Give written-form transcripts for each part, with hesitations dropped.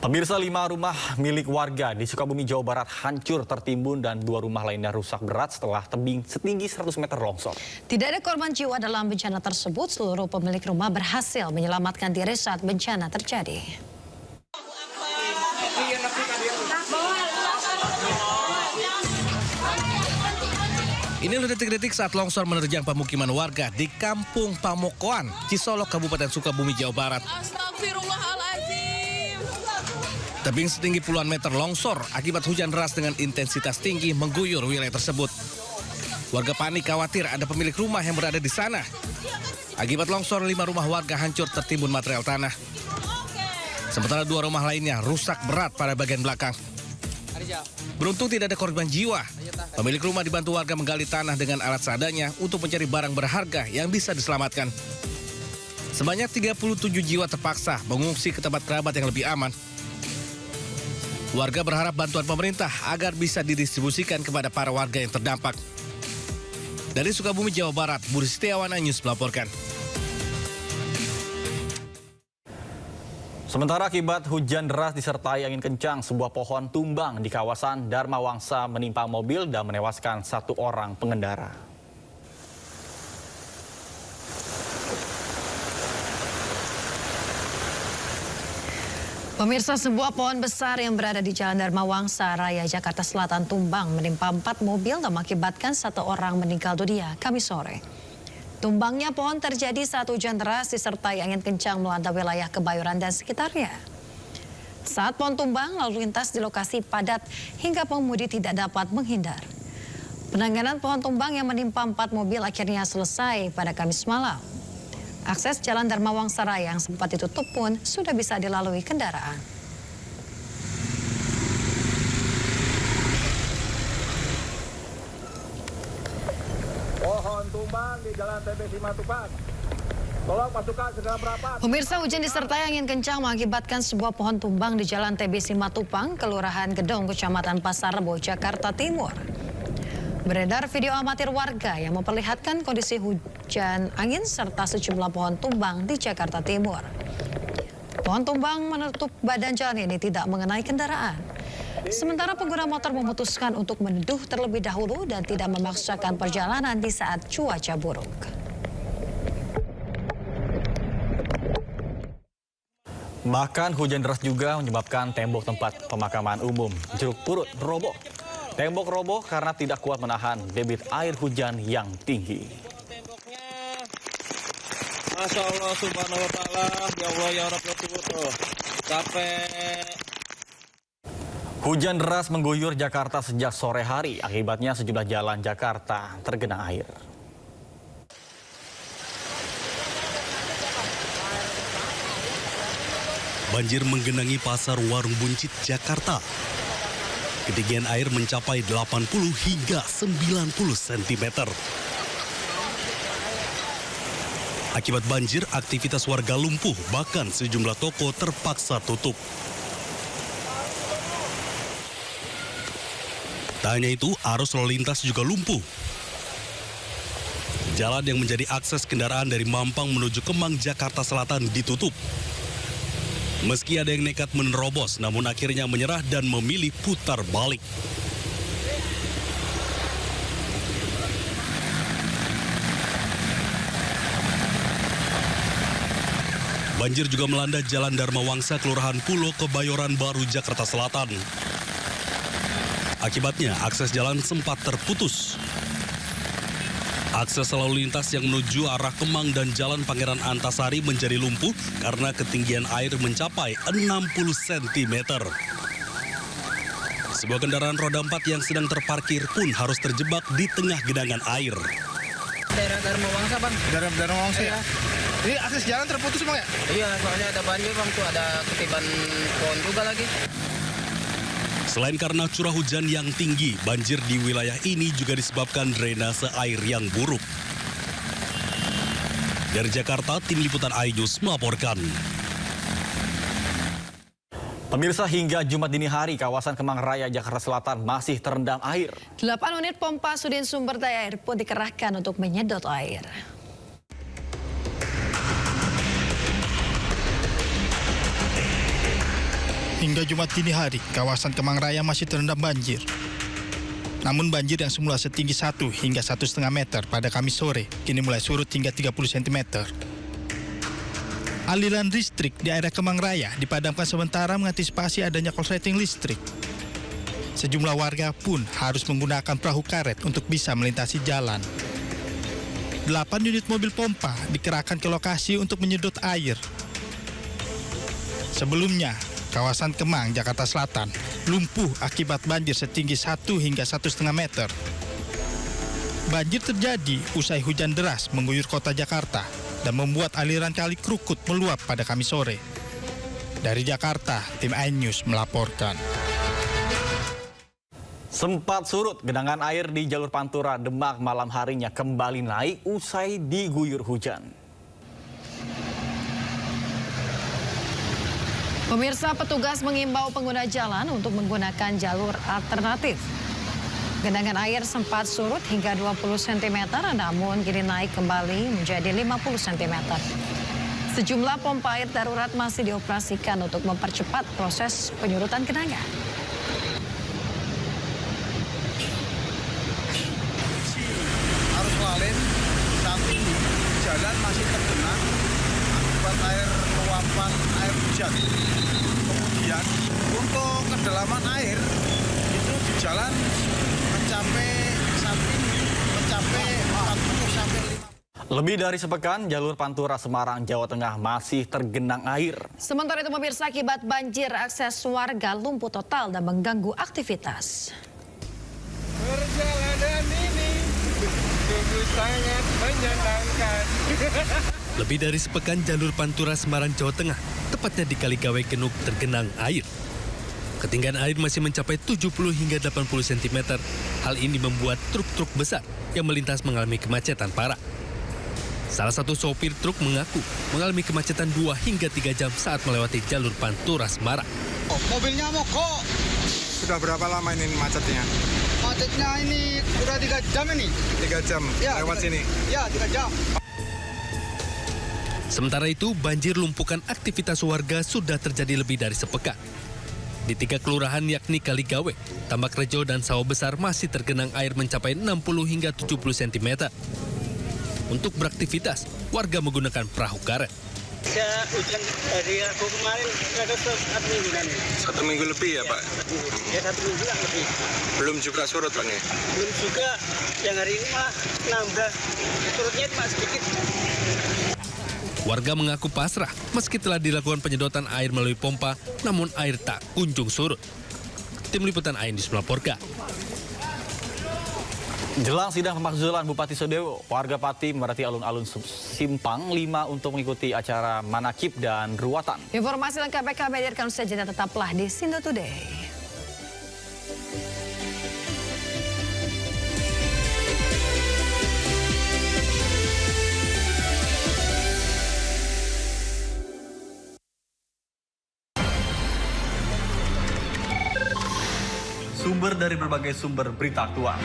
Pemirsa, 5 rumah milik warga di Sukabumi, Jawa Barat hancur tertimbun dan 2 rumah lainnya rusak berat setelah tebing setinggi 100 meter longsor. Tidak ada korban jiwa dalam bencana tersebut. Seluruh pemilik rumah berhasil menyelamatkan diri saat bencana terjadi. Inilah detik-detik saat longsor menerjang pemukiman warga di Kampung Pamokoan, Cisolok, Kabupaten Sukabumi, Jawa Barat. Astagfirullahaladzim. Tebing setinggi puluhan meter longsor akibat hujan deras dengan intensitas tinggi mengguyur wilayah tersebut. Warga panik khawatir ada pemilik rumah yang berada di sana. Akibat longsor, 5 rumah warga hancur tertimbun material tanah. Sementara 2 rumah lainnya rusak berat pada bagian belakang. Beruntung tidak ada korban jiwa. Pemilik rumah dibantu warga menggali tanah dengan alat seadanya untuk mencari barang berharga yang bisa diselamatkan. Sebanyak 37 jiwa terpaksa mengungsi ke tempat kerabat yang lebih aman. Warga berharap bantuan pemerintah agar bisa didistribusikan kepada para warga yang terdampak. Dari Sukabumi, Jawa Barat, Budi Setiawan, News melaporkan. Sementara akibat hujan deras disertai angin kencang, sebuah pohon tumbang di kawasan Dharma Wangsa menimpa mobil dan menewaskan 1 orang pengendara. Pemirsa, sebuah pohon besar yang berada di Jalan Dharma Wangsa Raya, Jakarta Selatan tumbang menimpa 4 mobil dan mengakibatkan 1 orang meninggal dunia Kamis sore. Tumbangnya pohon terjadi saat hujan deras disertai angin kencang melanda wilayah Kebayoran dan sekitarnya. Saat pohon tumbang, lalu lintas di lokasi padat hingga pengemudi tidak dapat menghindar. Penanganan pohon tumbang yang menimpa 4 mobil akhirnya selesai pada Kamis malam. Akses Jalan Dharma Wangsa Raya yang sempat ditutup pun sudah bisa dilalui kendaraan. Pohon tumbang di Jalan TB Simatupang. Tolong pasukan segera merapat. Pemirsa, hujan disertai angin kencang mengakibatkan sebuah pohon tumbang di Jalan TB Simatupang, Kelurahan Gedong, Kecamatan Pasar Rebo, Jakarta Timur. Beredar video amatir warga yang memperlihatkan kondisi hujan angin serta sejumlah pohon tumbang di Jakarta Timur. Pohon tumbang menutup badan jalan ini tidak mengenai kendaraan. Sementara pengguna motor memutuskan untuk meneduh terlebih dahulu dan tidak memaksakan perjalanan di saat cuaca buruk. Bahkan hujan deras juga menyebabkan tembok tempat pemakaman umum Jeruk Purut roboh. Tembok roboh karena tidak kuat menahan debit air hujan yang tinggi. Masya Allah, subhanahu wa ta'ala, ya Allah, ya Rabbi, capek. Hujan deras mengguyur Jakarta sejak sore hari. Akibatnya sejumlah jalan Jakarta tergenang air. Banjir menggenangi pasar Warung Buncit, Jakarta. Ketinggian air mencapai 80 hingga 90 cm. Akibat banjir, aktivitas warga lumpuh, bahkan sejumlah toko terpaksa tutup. Tak hanya itu, arus lalu lintas juga lumpuh. Jalan yang menjadi akses kendaraan dari Mampang menuju Kemang, Jakarta Selatan ditutup. Meski ada yang nekat menerobos, namun akhirnya menyerah dan memilih putar balik. Banjir juga melanda Jalan Dharma Wangsa, Kelurahan Pulo, Kebayoran Baru, Jakarta Selatan. Akibatnya, akses jalan sempat terputus. Akses lalu lintas yang menuju arah Kemang dan Jalan Pangeran Antasari menjadi lumpuh karena ketinggian air mencapai 60 cm. Sebuah kendaraan roda 4 yang sedang terparkir pun harus terjebak di tengah genangan air. Daerah Dharma Wangsa, Bang. Daerah Wangsa ya? Iya. Ini akses jalan terputus, Bang ya? Iya, soalnya ada banjir, Bang. Tuh ada ketiban pohon juga lagi. Selain karena curah hujan yang tinggi, banjir di wilayah ini juga disebabkan drainase air yang buruk. Dari Jakarta, tim liputan iNews melaporkan. Pemirsa, hingga Jumat dini hari, kawasan Kemang Raya, Jakarta Selatan masih terendam air. 8 unit pompa Sudin Sumber Daya Air pun dikerahkan untuk menyedot air. Hingga Jumat dini hari, kawasan Kemang Raya masih terendam banjir. Namun banjir yang semula setinggi 1 hingga 1,5 meter pada Kamis sore, kini mulai surut hingga 30 cm. Aliran listrik di area Kemang Raya dipadamkan sementara mengantisipasi adanya korsleting listrik. Sejumlah warga pun harus menggunakan perahu karet untuk bisa melintasi jalan. 8 unit mobil pompa dikerahkan ke lokasi untuk menyedot air. Sebelumnya, kawasan Kemang, Jakarta Selatan, lumpuh akibat banjir setinggi 1 hingga 1,5 meter. Banjir terjadi usai hujan deras mengguyur kota Jakarta dan membuat aliran kali Krukut meluap pada Kamis sore. Dari Jakarta, tim iNews melaporkan. Sempat surut, genangan air di jalur Pantura Demak malam harinya kembali naik usai diguyur hujan. Pemirsa, petugas mengimbau pengguna jalan untuk menggunakan jalur alternatif. Genangan air sempat surut hingga 20 cm, namun kini naik kembali menjadi 50 cm. Sejumlah pompa air darurat masih dioperasikan untuk mempercepat proses penyurutan genangan. Arus lalin saat ini jalan masih tergenang akibat air luapan air hujan. Kemudian untuk kedalaman air itu di jalan mencapai saat ini mencapai 40 sampai 50. Lebih dari sepekan, jalur Pantura Semarang, Jawa Tengah masih tergenang air. Sementara itu pemirsa, akibat banjir akses warga lumpuh total dan mengganggu aktivitas. Perjalanan ini sungguh sangat menyenangkan. Lebih dari sepekan jalur Pantura Semarang, Jawa Tengah, tepatnya di Kaligawe Genuk, tergenang air. Ketinggian air masih mencapai 70 hingga 80 cm. Hal ini membuat truk-truk besar yang melintas mengalami kemacetan parah. Salah satu sopir truk mengaku mengalami kemacetan 2 hingga 3 jam saat melewati jalur Pantura Semarang. Mobilnya mogok. Sudah berapa lama ini macetnya? Macetnya ini sudah 3 jam ini. 3 jam ya, lewat sini? Ya, 3 jam. Sementara itu, banjir lumpuhkan aktivitas warga sudah terjadi lebih dari sepekan. Di 3 kelurahan yakni Kaligawe, Tambak Rejo, dan Sawah Besar masih tergenang air mencapai 60 hingga 70 cm. Untuk beraktivitas, warga menggunakan perahu karet. Ya, hujan dari Rabu kemarin ada 1 minggu kan. 1 minggu lebih ya, Pak? Ya, 1 minggu lah lebih. Belum juga surut, Pak? Belum juga, yang hari ini malah nambah. Surutnya cuma sedikit. Warga mengaku pasrah meski telah dilakukan penyedotan air melalui pompa, namun air tak kunjung surut. Tim Liputan iNews melaporkan. Jelang sidang pemakzulan Bupati Sodewo, warga Pati memadati alun-alun Simpang 5 untuk mengikuti acara manakib dan ruatan. Informasi lengkap kami hadirkan saja dan tetaplah di Sindo Today. Sumber dari berbagai sumber berita aktual.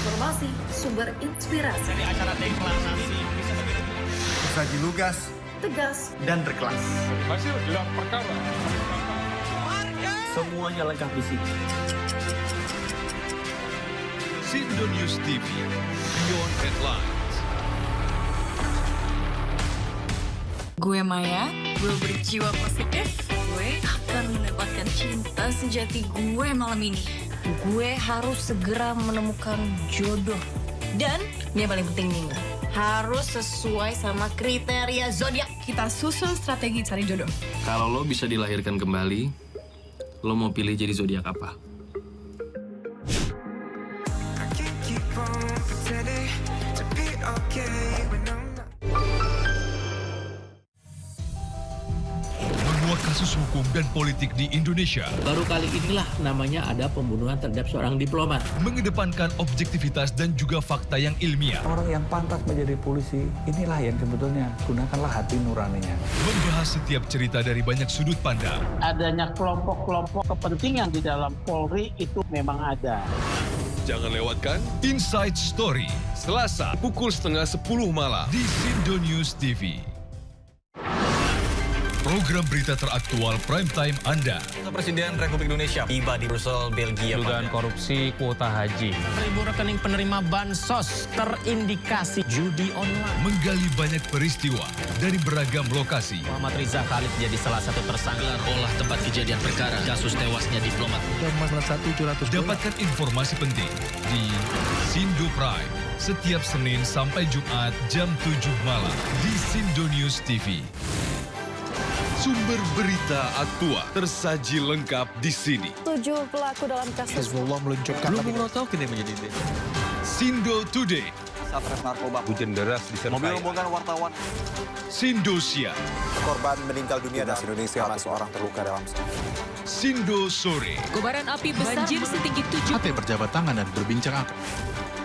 Informasi, sumber inspirasi. Dari acara deklarasi Saji lugas, tegas, dan berkelas. Hasil gelar perkara. Semuanya lengkap di sini. Sindo News TV, Beyond Headlines. gue Maya, gue berjiwa positif, gue akan mendapatkan cinta sejati gue malam ini. Gue harus segera menemukan jodoh. Dan yang paling penting nih, harus sesuai sama kriteria zodiak. Kita susun strategi cari jodoh. Kalau lo bisa dilahirkan kembali, lo mau pilih jadi zodiak apa? Menguak kasus hukum dan politik di Indonesia. Baru kali inilah namanya ada pembunuhan terhadap seorang diplomat. Mengedepankan objektivitas dan juga fakta yang ilmiah. Orang yang pantas menjadi polisi, inilah yang sebetulnya gunakanlah hati nuraninya. Membahas setiap cerita dari banyak sudut pandang. Adanya kelompok-kelompok kepentingan di dalam Polri itu memang ada. Jangan lewatkan Inside Story, Selasa pukul 9:30 malam di Sindo News TV. program berita teraktual prime time Anda. Presiden Republik Indonesia tiba di Brussel, Belgia. Dugaan korupsi kuota haji. 1.000 rekening penerima bansos terindikasi judi online. Menggali banyak peristiwa dari beragam lokasi. Muhammad Riza Khalid jadi salah satu tersangka. Olah tempat kejadian perkara kasus tewasnya diplomat. Dapatkan informasi penting di Sindo Prime setiap Senin sampai Jumat jam 7 malam di Sindo News TV. Sumber berita aktual tersaji lengkap di sini. 7 pelaku dalam kasus Hezbollah meluncurkan Sindo Today. Satres narkoba. Hujan deras disertai mobil rombongan wartawan. Sindosia. Korban meninggal dunia dan Indonesia, seorang terluka dalam. Sindo Sore. Kobaran api besar banjir setinggi 7. Hati berjabat tangan dan berbincang apa?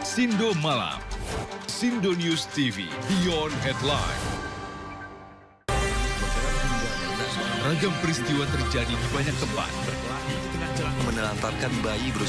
Sindo Malam. Sindo News TV. Beyond Headline. Ragam peristiwa terjadi di banyak tempat. Menelantarkan bayi berusia